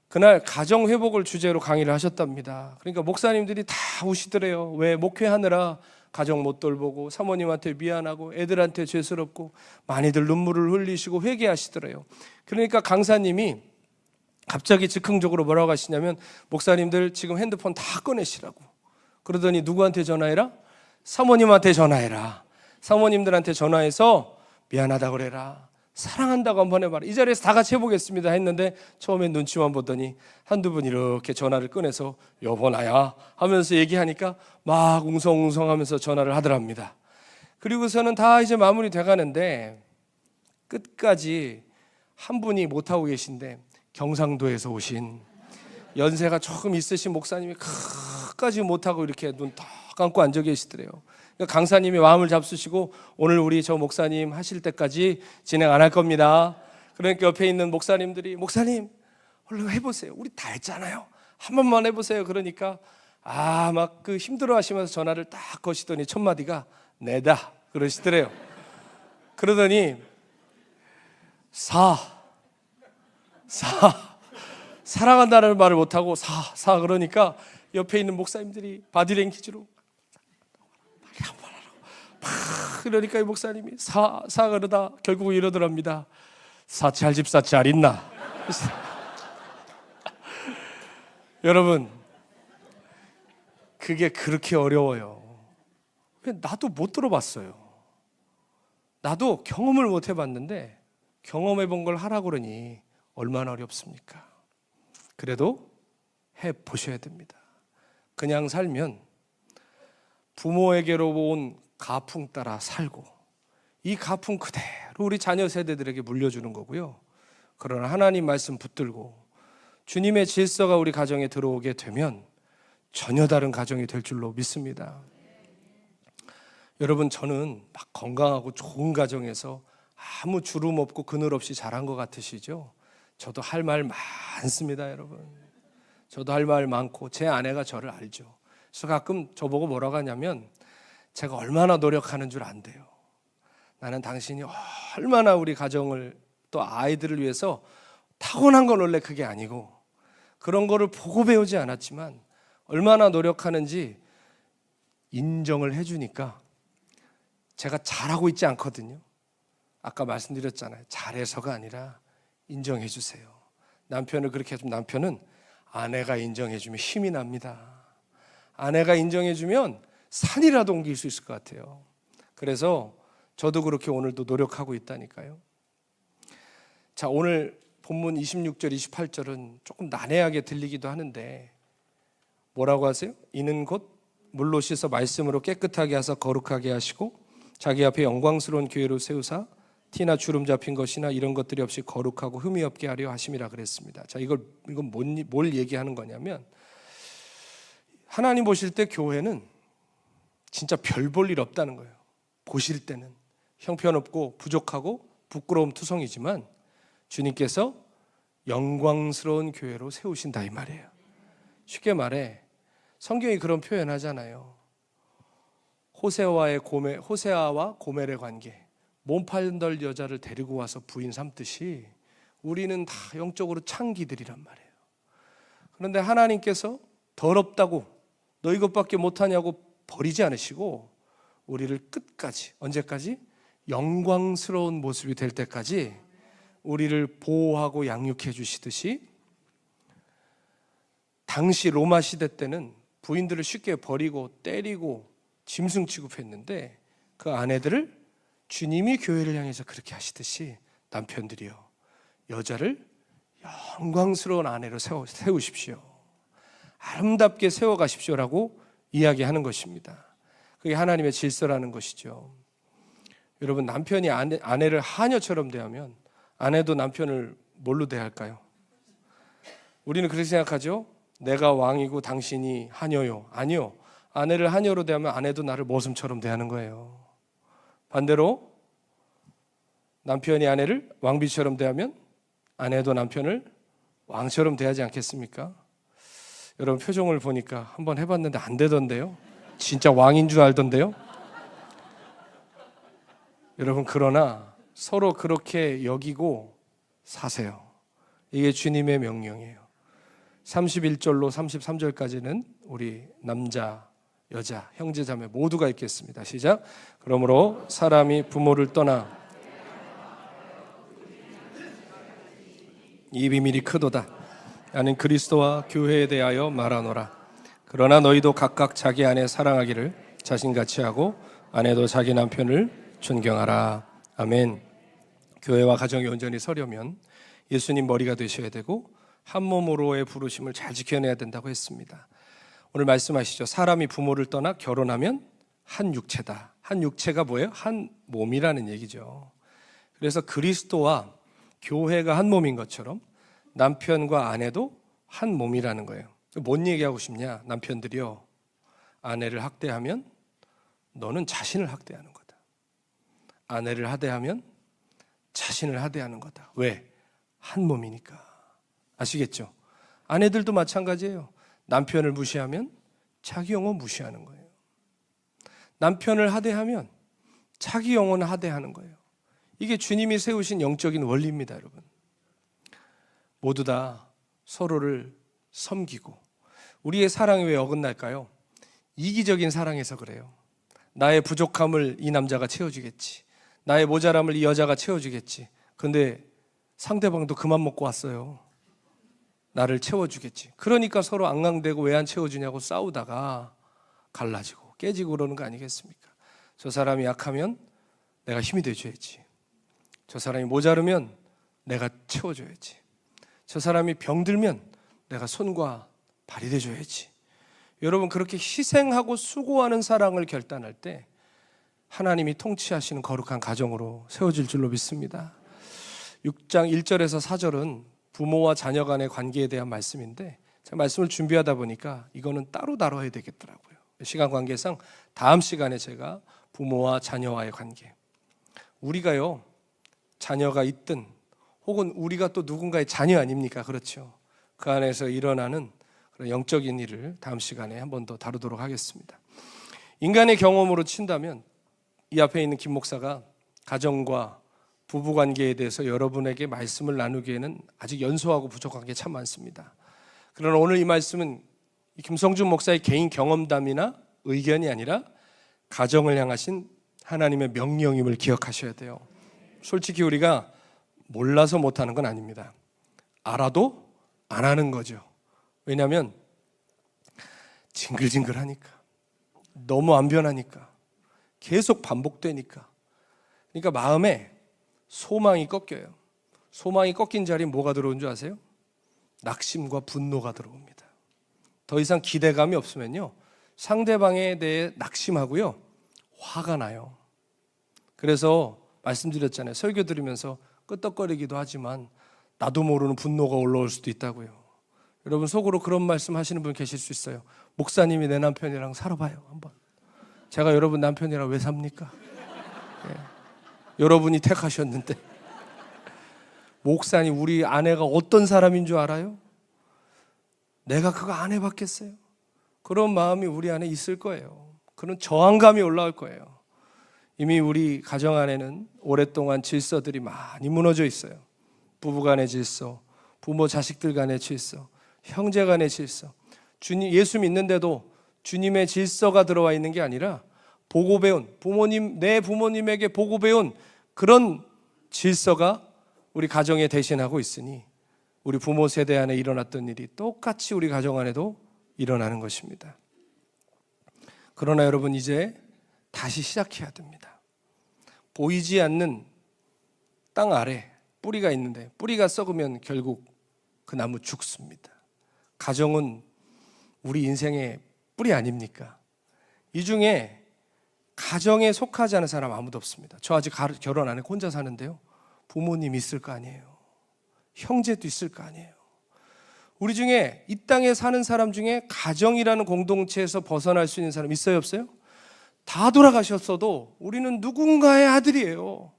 그날 가정회복을 주제로 강의를 하셨답니다. 그러니까 목사님들이 다 우시더래요. 왜? 목회하느라 가정 못 돌보고 사모님한테 미안하고 애들한테 죄스럽고 많이들 눈물을 흘리시고 회개하시더래요. 그러니까 강사님이 갑자기 즉흥적으로 뭐라고 하시냐면, 목사님들 지금 핸드폰 다 꺼내시라고. 그러더니 누구한테 전화해라? 사모님한테 전화해라. 사모님들한테 전화해서 미안하다 그래라. 사랑한다고 한번 해봐라. 이 자리에서 다 같이 해보겠습니다 했는데 처음엔 눈치만 보더니 한두 분 이렇게 전화를 꺼내서 여보 나야 하면서 얘기하니까 막 웅성웅성하면서 전화를 하더랍니다. 그리고서는 다 이제 마무리 돼가는데 끝까지 한 분이 못하고 계신데 경상도에서 오신 연세가 조금 있으신 목사님이 끝까지 못하고 이렇게 눈 딱 감고 앉아 계시더래요. 그러니까 강사님이 마음을 잡수시고 오늘 우리 저 목사님 하실 때까지 진행 안 할 겁니다. 그러니까 옆에 있는 목사님들이 목사님 얼른 해보세요. 우리 다 했잖아요. 한 번만 해보세요. 그러니까 막 그 힘들어 하시면서 전화를 딱 거시더니 첫 마디가 내다 그러시더래요. 그러더니 사랑한다는 말을 못하고 그러니까 옆에 있는 목사님들이 바디랭귀지로 말이 한번 하라고 막 그러니까 이 목사님이 그러다 결국 이러더랍니다. 사찰 집사 잘 있나? 여러분 그게 그렇게 어려워요. 나도 못 들어봤어요. 나도 경험을 못 해봤는데 경험해 본 걸 하라고 그러니 얼마나 어렵습니까? 그래도 해보셔야 됩니다. 그냥 살면 부모에게로 온 가풍 따라 살고 이 가풍 그대로 우리 자녀 세대들에게 물려주는 거고요. 그러나 하나님 말씀 붙들고 주님의 질서가 우리 가정에 들어오게 되면 전혀 다른 가정이 될 줄로 믿습니다. 여러분 저는 막 건강하고 좋은 가정에서 아무 주름 없고 그늘 없이 자란 것 같으시죠? 저도 할 말 많습니다, 여러분. 저도 할 말 많고 제 아내가 저를 알죠. 그래서 가끔 저보고 뭐라고 하냐면 제가 얼마나 노력하는 줄 안대요. 나는 당신이 얼마나 우리 가정을 또 아이들을 위해서 타고난 건 원래 그게 아니고 그런 거를 보고 배우지 않았지만 얼마나 노력하는지 인정을 해주니까 제가 잘하고 있지 않거든요. 아까 말씀드렸잖아요. 잘해서가 아니라 인정해 주세요. 남편을 그렇게 해주면 남편은 아내가 인정해 주면 힘이 납니다. 아내가 인정해 주면 산이라도 옮길 수 있을 것 같아요. 그래서 저도 그렇게 오늘도 노력하고 있다니까요. 자, 오늘 본문 26절 28절은 조금 난해하게 들리기도 하는데 뭐라고 하세요? 이는 곧 물로 씻어 말씀으로 깨끗하게 하사 거룩하게 하시고 자기 앞에 영광스러운 교회로 세우사 티나 주름 잡힌 것이나 이런 것들이 없이 거룩하고 흠이 없게 하려 하심이라 그랬습니다. 자, 이건 뭘 얘기하는 거냐면 하나님 보실 때 교회는 진짜 별 볼 일 없다는 거예요. 보실 때는 형편없고 부족하고 부끄러움 투성이지만 주님께서 영광스러운 교회로 세우신다 이 말이에요. 쉽게 말해 성경이 그런 표현하잖아요. 호세아와 고멜의 관계, 몸팔던 여자를 데리고 와서 부인 삼듯이 우리는 다 영적으로 창기들이란 말이에요. 그런데 하나님께서 더럽다고 너 이것밖에 못하냐고 버리지 않으시고 우리를 끝까지, 언제까지? 영광스러운 모습이 될 때까지 우리를 보호하고 양육해 주시듯이 당시 로마 시대 때는 부인들을 쉽게 버리고 때리고 짐승 취급했는데 그 아내들을 주님이 교회를 향해서 그렇게 하시듯이 남편들이요 여자를 영광스러운 아내로 세우십시오. 아름답게 세워가십시오라고 이야기하는 것입니다. 그게 하나님의 질서라는 것이죠. 여러분 남편이 아내를 하녀처럼 대하면 아내도 남편을 뭘로 대할까요? 우리는 그렇게 생각하죠. 내가 왕이고 당신이 하녀요. 아니요. 아내를 하녀로 대하면 아내도 나를 모슴처럼 대하는 거예요. 반대로 남편이 아내를 왕비처럼 대하면 아내도 남편을 왕처럼 대하지 않겠습니까? 여러분 표정을 보니까 한번 해봤는데 안 되던데요. 진짜 왕인 줄 알던데요. 여러분 그러나 서로 그렇게 여기고 사세요. 이게 주님의 명령이에요. 31절로 33절까지는 우리 남자, 여자, 형제, 자매 모두가 읽겠습니다. 시작. 그러므로 사람이 부모를 떠나 이 비밀이 크도다. 나는 그리스도와 교회에 대하여 말하노라. 그러나 너희도 각각 자기 아내 사랑하기를 자신같이 하고 아내도 자기 남편을 존경하라. 아멘. 교회와 가정이 온전히 서려면 예수님 머리가 되셔야 되고 한 몸으로의 부르심을 잘 지켜내야 된다고 했습니다. 오늘 말씀하시죠. 사람이 부모를 떠나 결혼하면 한 육체다. 한 육체가 뭐예요? 한 몸이라는 얘기죠. 그래서 그리스도와 교회가 한 몸인 것처럼 남편과 아내도 한 몸이라는 거예요. 뭔 얘기하고 싶냐? 남편들이요, 아내를 학대하면 너는 자신을 학대하는 거다. 아내를 하대하면 자신을 하대하는 거다. 왜? 한 몸이니까. 아시겠죠? 아내들도 마찬가지예요. 남편을 무시하면 자기 영혼 무시하는 거예요. 남편을 하대하면 자기 영혼을 하대하는 거예요. 이게 주님이 세우신 영적인 원리입니다, 여러분. 모두 다 서로를 섬기고. 우리의 사랑이 왜 어긋날까요? 이기적인 사랑에서 그래요. 나의 부족함을 이 남자가 채워주겠지. 나의 모자람을 이 여자가 채워주겠지. 근데 상대방도 그만 먹고 왔어요. 나를 채워주겠지. 그러니까 서로 앙앙대고 왜 안 채워주냐고 싸우다가 갈라지고 깨지고 그러는 거 아니겠습니까? 저 사람이 약하면 내가 힘이 돼줘야지. 저 사람이 모자르면 내가 채워줘야지. 저 사람이 병들면 내가 손과 발이 돼줘야지. 여러분, 그렇게 희생하고 수고하는 사랑을 결단할 때 하나님이 통치하시는 거룩한 가정으로 세워질 줄로 믿습니다. 6장 1절에서 4절은 부모와 자녀 간의 관계에 대한 말씀인데 제가 말씀을 준비하다 보니까 이거는 따로 다뤄야 되겠더라고요. 시간 관계상 다음 시간에 제가 부모와 자녀와의 관계, 우리가요, 자녀가 있든 혹은 우리가 또 누군가의 자녀 아닙니까? 그렇죠. 그 안에서 일어나는 그런 영적인 일을 다음 시간에 한 번 더 다루도록 하겠습니다. 인간의 경험으로 친다면 이 앞에 있는 김 목사가 가정과 부부관계에 대해서 여러분에게 말씀을 나누기에는 아직 연소하고 부족한 게 참 많습니다. 그러나 오늘 이 말씀은 김성준 목사의 개인 경험담이나 의견이 아니라 가정을 향하신 하나님의 명령임을 기억하셔야 돼요. 솔직히 우리가 몰라서 못하는 건 아닙니다. 알아도 안 하는 거죠. 왜냐하면 징글징글하니까, 너무 안 변하니까, 계속 반복되니까. 그러니까 마음에 소망이 꺾여요. 소망이 꺾인 자리에 뭐가 들어온 줄 아세요? 낙심과 분노가 들어옵니다. 더 이상 기대감이 없으면요, 상대방에 대해 낙심하고요, 화가 나요. 그래서 말씀드렸잖아요. 설교 들으면서 끄떡거리기도 하지만 나도 모르는 분노가 올라올 수도 있다고요. 여러분, 속으로 그런 말씀 하시는 분 계실 수 있어요. 목사님이 내 남편이랑 살아봐요, 한번. 제가 여러분 남편이랑 왜 삽니까? 예. 여러분이 택하셨는데. 목사님, 우리 아내가 어떤 사람인 줄 알아요? 내가 그거 안 해봤겠어요? 그런 마음이 우리 안에 있을 거예요. 그런 저항감이 올라올 거예요. 이미 우리 가정 안에는 오랫동안 질서들이 많이 무너져 있어요. 부부간의 질서, 부모 자식들 간의 질서, 형제 간의 질서. 주님, 예수 믿는데도 주님의 질서가 들어와 있는 게 아니라 보고 배운 부모님, 내 부모님에게 보고 배운 그런 질서가 우리 가정에 대신하고 있으니 우리 부모 세대 안에 일어났던 일이 똑같이 우리 가정 안에도 일어나는 것입니다. 그러나 여러분, 이제 다시 시작해야 됩니다. 보이지 않는 땅 아래 뿌리가 있는데 뿌리가 썩으면 결국 그 나무 죽습니다. 가정은 우리 인생의 뿌리 아닙니까? 이 중에 가정에 속하지 않은 사람 아무도 없습니다. 저 아직 결혼 안 했고 혼자 사는데요, 부모님 있을 거 아니에요. 형제도 있을 거 아니에요. 우리 중에 이 땅에 사는 사람 중에 가정이라는 공동체에서 벗어날 수 있는 사람 있어요, 없어요? 다 돌아가셨어도 우리는 누군가의 아들이에요.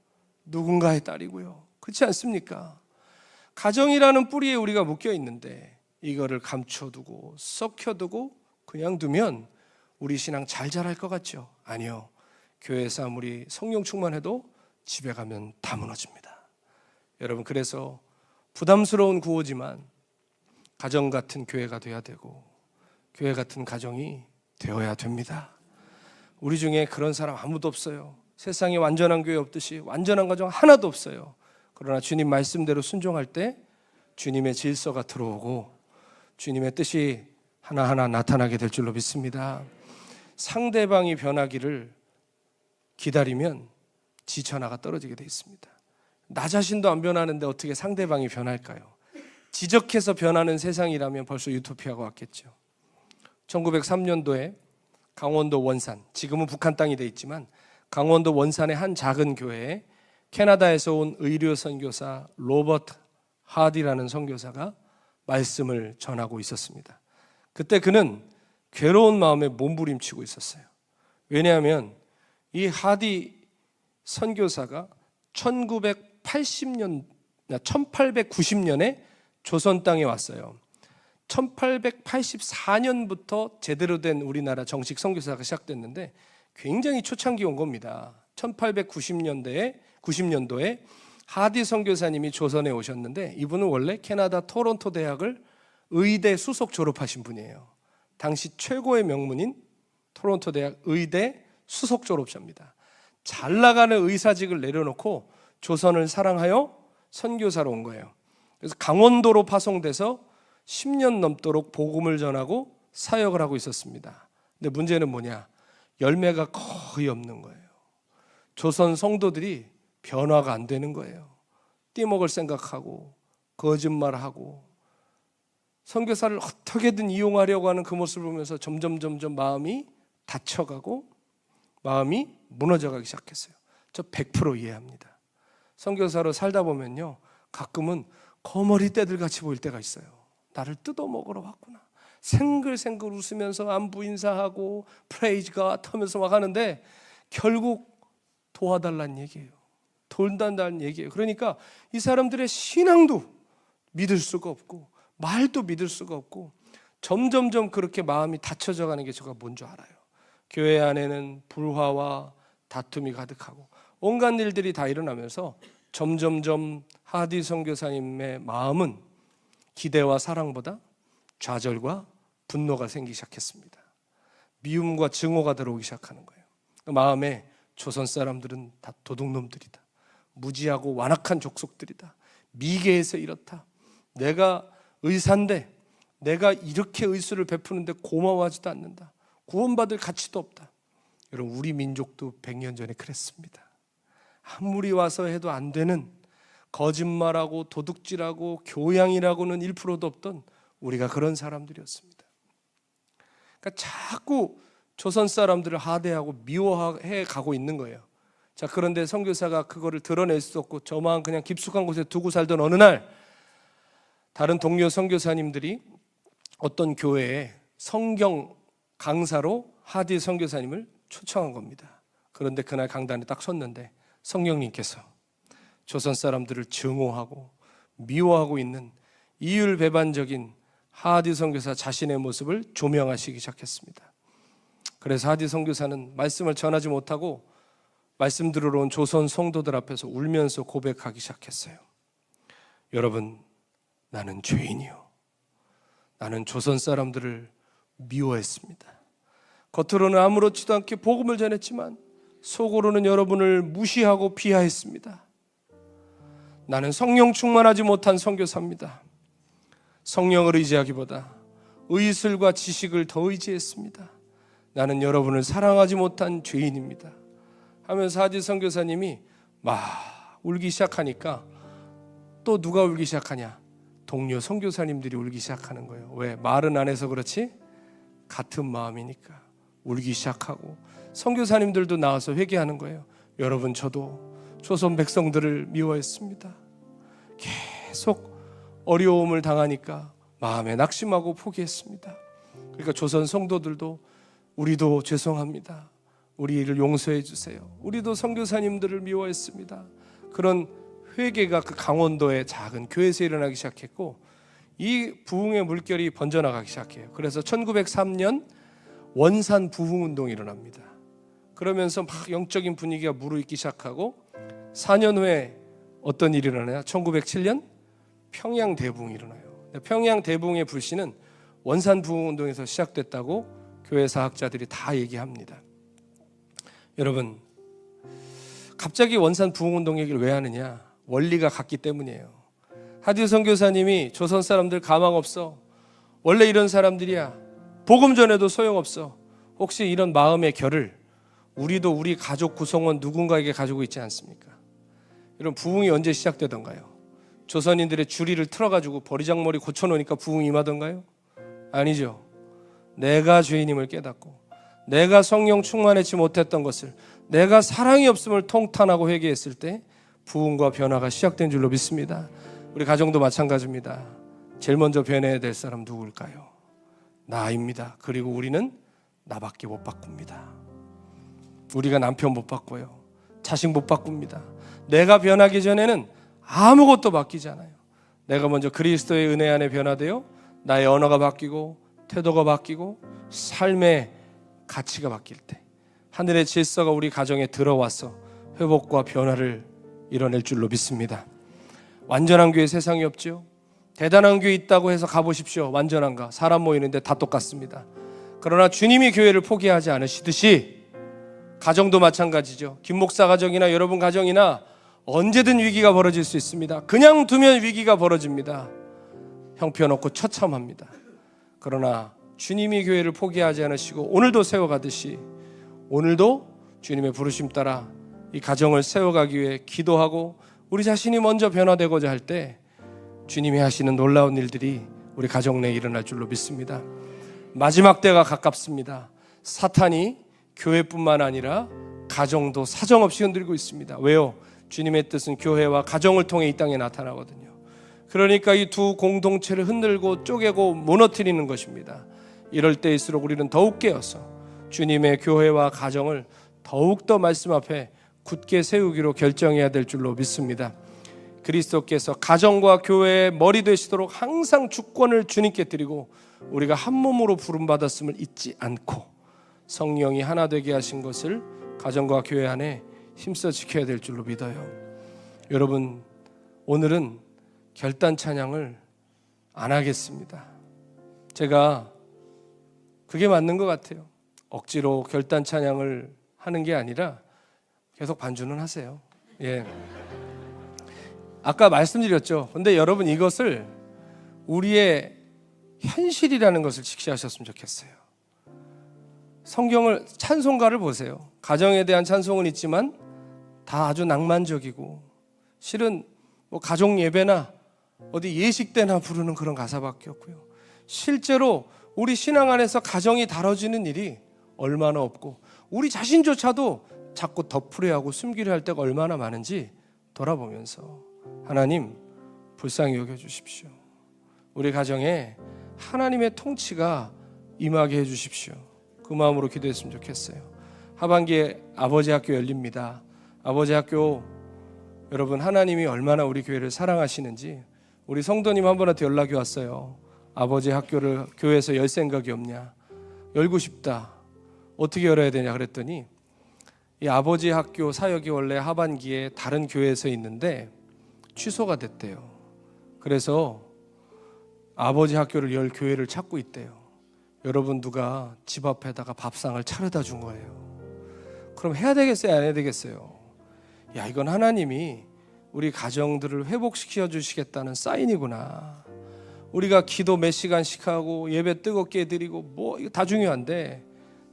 누군가의 딸이고요. 그렇지 않습니까? 가정이라는 뿌리에 우리가 묶여 있는데 이거를 감춰두고 썩혀두고 그냥 두면 우리 신앙 잘 자랄 것 같죠? 아니요. 교회에서 아무리 성령 충만해도 집에 가면 다 무너집니다. 여러분, 그래서 부담스러운 구호지만 가정 같은 교회가 돼야 되고 교회 같은 가정이 되어야 됩니다. 우리 중에 그런 사람 아무도 없어요. 세상에 완전한 교회 없듯이 완전한 가정 하나도 없어요. 그러나 주님 말씀대로 순종할 때 주님의 질서가 들어오고 주님의 뜻이 하나하나 나타나게 될 줄로 믿습니다. 상대방이 변하기를 기다리면 지천하가 떨어지게 돼 있습니다. 나 자신도 안 변하는데 어떻게 상대방이 변할까요? 지적해서 변하는 세상이라면 벌써 유토피아가 왔겠죠. 1903년도에 강원도 원산, 지금은 북한 땅이 돼 있지만 강원도 원산의 한 작은 교회에 캐나다에서 온 의료 선교사 로버트 하디라는 선교사가 말씀을 전하고 있었습니다. 그때 그는 괴로운 마음에 몸부림치고 있었어요. 왜냐하면 이 하디 선교사가 1890년에 조선 땅에 왔어요. 1884년부터 제대로 된 우리나라 정식 선교사가 시작됐는데 굉장히 초창기 온 겁니다. 1890년도에 하디 선교사님이 조선에 오셨는데 이분은 원래 캐나다 토론토 대학을 의대 수석 졸업하신 분이에요. 당시 최고의 명문인 토론토 대학 의대 수석 졸업자입니다. 잘 나가는 의사직을 내려놓고 조선을 사랑하여 선교사로 온 거예요. 그래서 강원도로 파송돼서 10년 넘도록 복음을 전하고 사역을 하고 있었습니다. 근데 문제는 뭐냐? 열매가 거의 없는 거예요. 조선 성도들이 변화가 안 되는 거예요. 띠먹을 생각하고 거짓말하고 선교사를 어떻게든 이용하려고 하는 그 모습을 보면서 점점 마음이 닫혀가고 마음이 무너져가기 시작했어요. 저 100% 이해합니다. 선교사로 살다 보면요, 가끔은 거머리 떼들 같이 보일 때가 있어요. 나를 뜯어먹으러 왔구나. 생글생글 웃으면서 안부 인사하고 프레이즈 갓 하면서 막 하는데 결국 도와달라는 얘기예요. 도와달라는 얘기예요. 그러니까 이 사람들의 신앙도 믿을 수가 없고 말도 믿을 수가 없고 점점 그렇게 마음이 닫혀져 가는 게 제가 뭔 줄 알아요. 교회 안에는 불화와 다툼이 가득하고 온갖 일들이 다 일어나면서 점점 하디 선교사님의 마음은 기대와 사랑보다 좌절과 분노가 생기기 시작했습니다. 미움과 증오가 들어오기 시작하는 거예요. 그 마음에 조선 사람들은 다 도둑놈들이다. 무지하고 완악한 족속들이다. 미개해서 이렇다. 내가 의사인데 내가 이렇게 의술을 베푸는데 고마워하지도 않는다. 구원받을 가치도 없다. 여러분, 우리 민족도 100년 전에 그랬습니다. 아무리 와서 해도 안 되는 거짓말하고 도둑질하고 교양이라고는 1%도 없던 우리가 그런 사람들이었습니다. 그러니까 자꾸 조선 사람들을 하대하고 미워해 가고 있는 거예요. 자, 그런데 선교사가 그거를 드러낼 수 없고 저만 그냥 깊숙한 곳에 두고 살던 어느 날 다른 동료 선교사님들이 어떤 교회에 성경 강사로 하디 선교사님을 초청한 겁니다. 그런데 그날 강단에 딱 섰는데 성령님께서 조선 사람들을 증오하고 미워하고 있는 이율배반적인 하디 선교사 자신의 모습을 조명하시기 시작했습니다. 그래서 하디 선교사는 말씀을 전하지 못하고 말씀 들으러 온 조선 성도들 앞에서 울면서 고백하기 시작했어요. 여러분, 나는 죄인이요. 나는 조선 사람들을 미워했습니다. 겉으로는 아무렇지도 않게 복음을 전했지만 속으로는 여러분을 무시하고 비하했습니다. 나는 성령 충만하지 못한 선교사입니다. 성령을 의지하기보다 의술과 지식을 더 의지했습니다. 나는 여러분을 사랑하지 못한 죄인입니다. 하면서 하디 선교사님이 막 울기 시작하니까 또 누가 울기 시작하냐? 동료 선교사님들이 울기 시작하는 거예요. 왜? 말은 안 해서 그렇지 같은 마음이니까 울기 시작하고 선교사님들도 나와서 회개하는 거예요. 여러분, 저도 조선 백성들을 미워했습니다. 계속 어려움을 당하니까 마음에 낙심하고 포기했습니다. 그러니까 조선 성도들도 우리도 죄송합니다. 우리를 용서해 주세요. 우리도 선교사님들을 미워했습니다. 그런 회개가 그 강원도의 작은 교회에서 일어나기 시작했고 이 부흥의 물결이 번져나가기 시작해요. 그래서 1903년 원산 부흥운동이 일어납니다. 그러면서 막 영적인 분위기가 무르익기 시작하고 4년 후에 어떤 일이 일어나냐? 1907년 평양 대부흥이 일어나요. 평양 대부흥의 불씨는 원산 부흥운동에서 시작됐다고 교회 사학자들이 다 얘기합니다. 여러분, 갑자기 원산 부흥운동 얘기를 왜 하느냐? 원리가 같기 때문이에요. 하디 선교사님이 조선 사람들 가망 없어. 원래 이런 사람들이야. 복음 전해도 소용없어. 혹시 이런 마음의 결을 우리도 우리 가족 구성원 누군가에게 가지고 있지 않습니까? 이런 부흥이 언제 시작되던가요? 조선인들의 주리를 틀어가지고 버리장머리 고쳐놓으니까 부흥이 임하던가요? 아니죠. 내가 죄인임을 깨닫고 내가 성령 충만하지 못했던 것을, 내가 사랑이 없음을 통탄하고 회개했을 때 부흥과 변화가 시작된 줄로 믿습니다. 우리 가정도 마찬가지입니다. 제일 먼저 변해야 될 사람 누굴까요? 나입니다. 그리고 우리는 나밖에 못 바꿉니다. 우리가 남편 못 바꿔요. 자식 못 바꿉니다. 내가 변하기 전에는 아무것도 바뀌지 않아요. 내가 먼저 그리스도의 은혜 안에 변화되어 나의 언어가 바뀌고 태도가 바뀌고 삶의 가치가 바뀔 때 하늘의 질서가 우리 가정에 들어와서 회복과 변화를 이뤄낼 줄로 믿습니다. 완전한 교회 세상에 없죠. 대단한 교회 있다고 해서 가보십시오. 완전한가? 사람 모이는데 다 똑같습니다. 그러나 주님이 교회를 포기하지 않으시듯이 가정도 마찬가지죠. 김 목사 가정이나 여러분 가정이나 언제든 위기가 벌어질 수 있습니다. 그냥 두면 위기가 벌어집니다. 형편없고 처참합니다. 그러나 주님이 교회를 포기하지 않으시고 오늘도 세워가듯이 오늘도 주님의 부르심 따라 이 가정을 세워가기 위해 기도하고 우리 자신이 먼저 변화되고자 할 때 주님이 하시는 놀라운 일들이 우리 가정 내에 일어날 줄로 믿습니다. 마지막 때가 가깝습니다. 사탄이 교회뿐만 아니라 가정도 사정없이 흔들고 있습니다. 왜요? 주님의 뜻은 교회와 가정을 통해 이 땅에 나타나거든요. 그러니까 이 두 공동체를 흔들고 쪼개고 무너뜨리는 것입니다. 이럴 때일수록 우리는 더욱 깨어서 주님의 교회와 가정을 더욱더 말씀 앞에 굳게 세우기로 결정해야 될 줄로 믿습니다. 그리스도께서 가정과 교회의 머리 되시도록 항상 주권을 주님께 드리고 우리가 한 몸으로 부름받았음을 잊지 않고 성령이 하나 되게 하신 것을 가정과 교회 안에 힘써 지켜야 될 줄로 믿어요. 여러분, 오늘은 결단 찬양을 안 하겠습니다. 제가 그게 맞는 것 같아요. 억지로 결단 찬양을 하는 게 아니라 계속 반주는 하세요. 예. 아까 말씀드렸죠. 근데 여러분 이것을 우리의 현실이라는 것을 직시하셨으면 좋겠어요. 성경을 찬송가를 보세요. 가정에 대한 찬송은 있지만 다 아주 낭만적이고 실은 뭐 가족 예배나 어디 예식 때나 부르는 그런 가사밖에 없고요. 실제로 우리 신앙 안에서 가정이 다뤄지는 일이 얼마나 없고 우리 자신조차도 자꾸 덮으려 하고 숨기려 할 때가 얼마나 많은지 돌아보면서 하나님 불쌍히 여겨주십시오. 우리 가정에 하나님의 통치가 임하게 해주십시오. 그 마음으로 기도했으면 좋겠어요. 하반기에 아버지 학교 열립니다. 아버지 학교 여러분 하나님이 얼마나 우리 교회를 사랑하시는지 우리 성도님 한 분한테 연락이 왔어요. 아버지 학교를 교회에서 열 생각이 없냐? 열고 싶다. 어떻게 열어야 되냐 그랬더니 이 아버지 학교 사역이 원래 하반기에 다른 교회에서 있는데 취소가 됐대요. 그래서 아버지 학교를 열 교회를 찾고 있대요. 여러분 누가 집 앞에다가 밥상을 차려다 준 거예요. 그럼 해야 되겠어요? 안 해야 되겠어요? 야, 이건 하나님이 우리 가정들을 회복시켜 주시겠다는 사인이구나. 우리가 기도 몇 시간씩 하고 예배 뜨겁게 드리고 뭐 이거 다 중요한데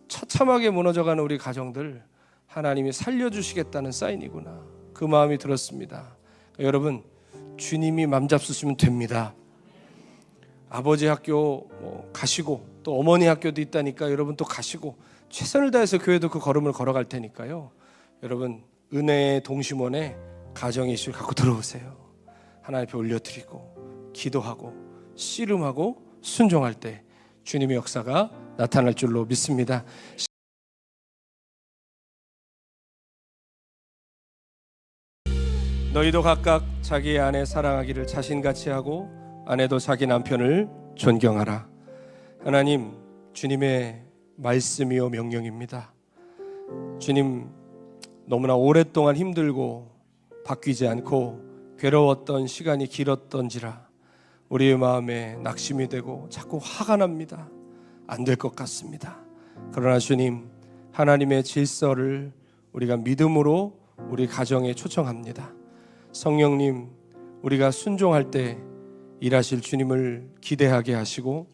처참하게 무너져가는 우리 가정들 하나님이 살려주시겠다는 사인이구나. 그 마음이 들었습니다. 여러분 주님이 맘 잡수시면 됩니다. 아버지 학교 가시고 또 어머니 학교도 있다니까 여러분 또 가시고 최선을 다해서 교회도 그 걸음을 걸어갈 테니까요. 여러분 은혜의 동심원에 가정의 이슈를 갖고 들어오세요. 하나님 앞에 올려드리고 기도하고 씨름하고 순종할 때 주님의 역사가 나타날 줄로 믿습니다. 너희도 각각 자기의 아내 사랑하기를 자신같이 하고 아내도 자기 남편을 존경하라. 하나님, 주님의 말씀이요 명령입니다. 주님, 너무나 오랫동안 힘들고 바뀌지 않고 괴로웠던 시간이 길었던지라 우리의 마음에 낙심이 되고 자꾸 화가 납니다. 안 될 것 같습니다. 그러나 주님, 하나님의 질서를 우리가 믿음으로 우리 가정에 초청합니다. 성령님, 우리가 순종할 때 일하실 주님을 기대하게 하시고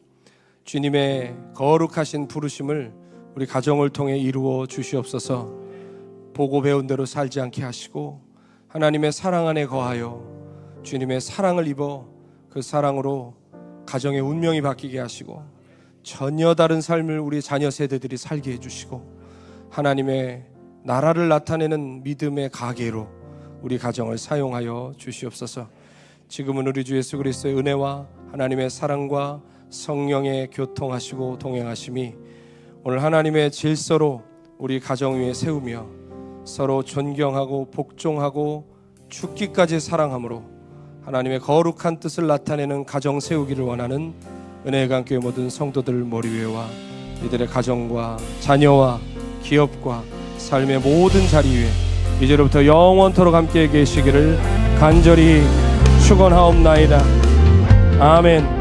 주님의 거룩하신 부르심을 우리 가정을 통해 이루어 주시옵소서. 보고 배운 대로 살지 않게 하시고 하나님의 사랑 안에 거하여 주님의 사랑을 입어 그 사랑으로 가정의 운명이 바뀌게 하시고 전혀 다른 삶을 우리 자녀 세대들이 살게 해주시고 하나님의 나라를 나타내는 믿음의 가계로 우리 가정을 사용하여 주시옵소서. 지금은 우리 주 예수 그리스도의 은혜와 하나님의 사랑과 성령의 교통하시고 동행하심이 오늘 하나님의 질서로 우리 가정 위에 세우며 서로 존경하고 복종하고 죽기까지 사랑함으로 하나님의 거룩한 뜻을 나타내는 가정 세우기를 원하는 은혜의 강교회 모든 성도들 머리 위에와 이들의 가정과 자녀와 기업과 삶의 모든 자리 위에 이제로부터 영원토록 함께 계시기를 간절히 축원하옵나이다. 아멘.